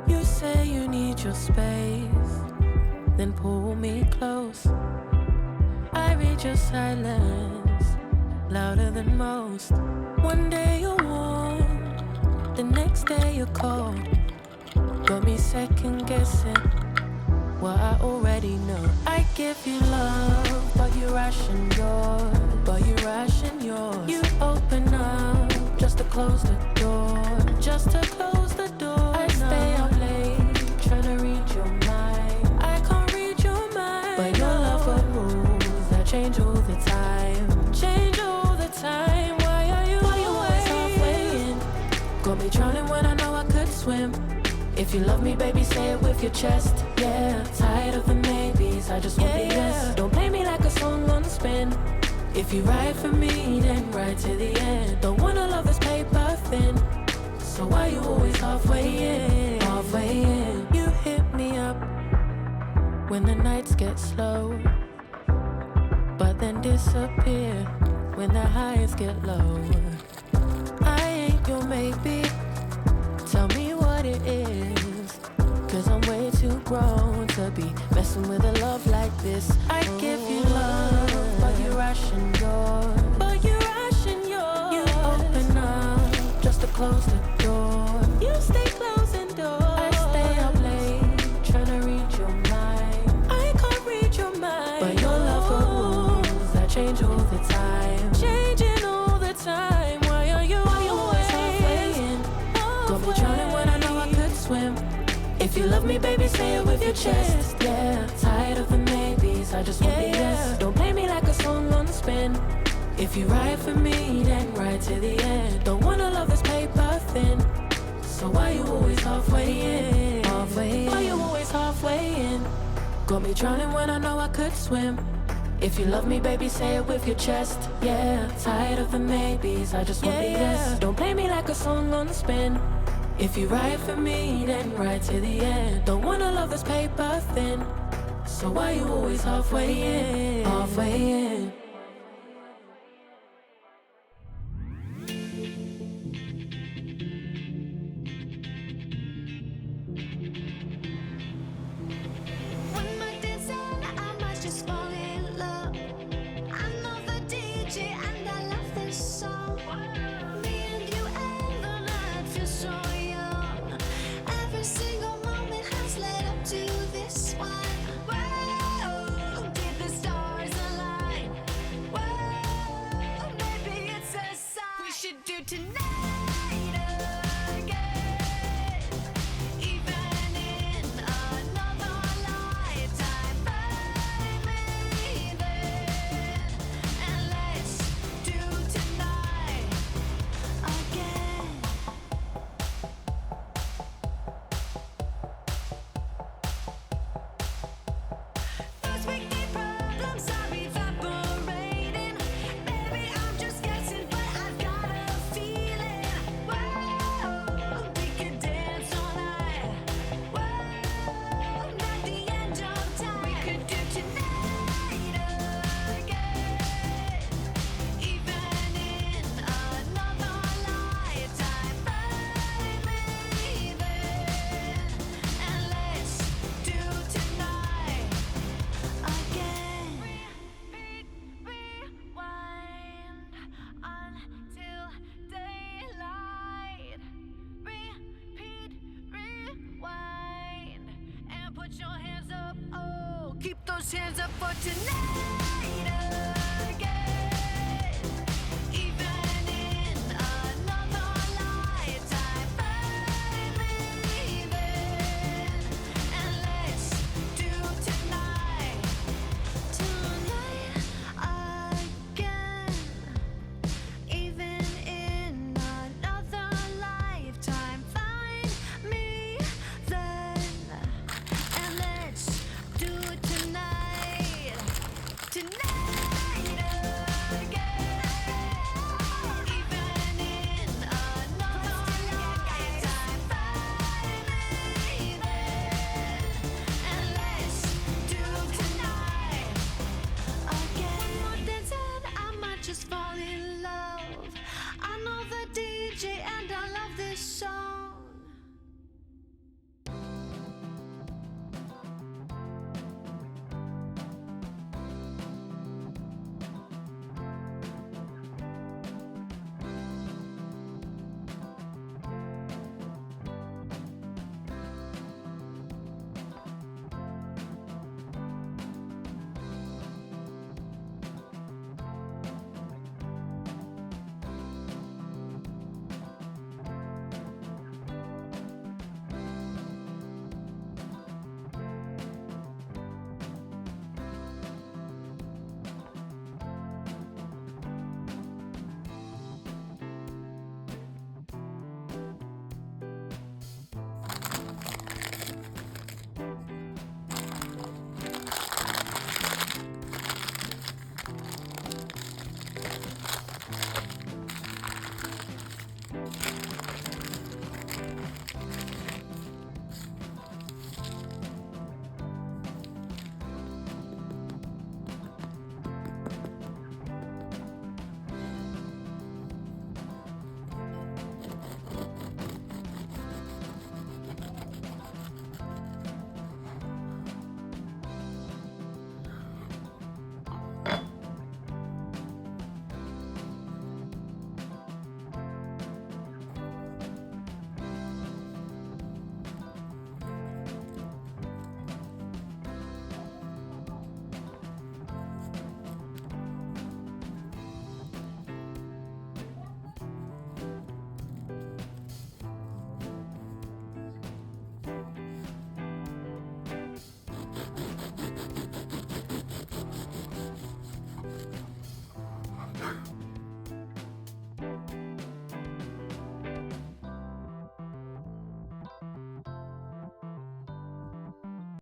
You say you need your space, then pull me close. I read your silence, louder than most. One day you're warm, the next day you're cold. Got me second guessing what I already know. I give you love, but you ration yours. You open up just to close the door. I stay up late, tryna read your mind. I can't read your mind, but your love got rules that change all the time. Why are you always halfway in? Got me drowning when I know I could swim. If you love me, baby, say it with your chest. Yeah, tired of the maybes, I just want the yes. Don't play me like a song on spin. If you ride for me, then ride to the end. Don't wanna love this paper thin. So why you always halfway in? You hit me up when the nights get slow, but then disappear when the highs get low. I ain't your maybe, tell me what it is, 'cause I'm way too grown to be messing with a love like this. I give you love, but you ration yours. You open up just to close the door. You stay closing doors. I stay up late, tryna read your mind. I can't read your mind, but your love got rules that change all the time. Changing all the time. Why are you always halfway in? Got me drowning when I know I could swim. If you love me, baby, say it with your chest. Yeah, tired of the maybes, I just want the yes. Don't play me like a song on spin. If you ride for me, then ride to the end. Don't wanna love this paper thin. So why you always halfway in? Why you always halfway in? Got me drowning when I know I could swim. If you love me, baby, say it with your chest. Yeah, tired of the maybes, I just want the yes. Don't play me like a song on spin. If you ride for me, then ride to the end. Don't wanna love this paper thin. So why you always halfway in? When my day's on, I might just fall in love. I know the DJ and I love this song. Me and you and the night feel so young. Every single moment has led up to this one. Whoa, did the stars align? Whoa, maybe it's a sign. We should do tonight again. Even in another lifetime, find me then. And let's do tonight again. Those wicked problems are evaporating. Baby, I'm just guessing, but I've got a feeling. Whoa, we could dance all night. Whoa, not the end of time. We could do tonight again. Even in another lifetime, find me then. And let's do tonight again. Repeat, rewind until daylight. Repeat, rewind and put your hands up. Oh, keep those hands up for tonight.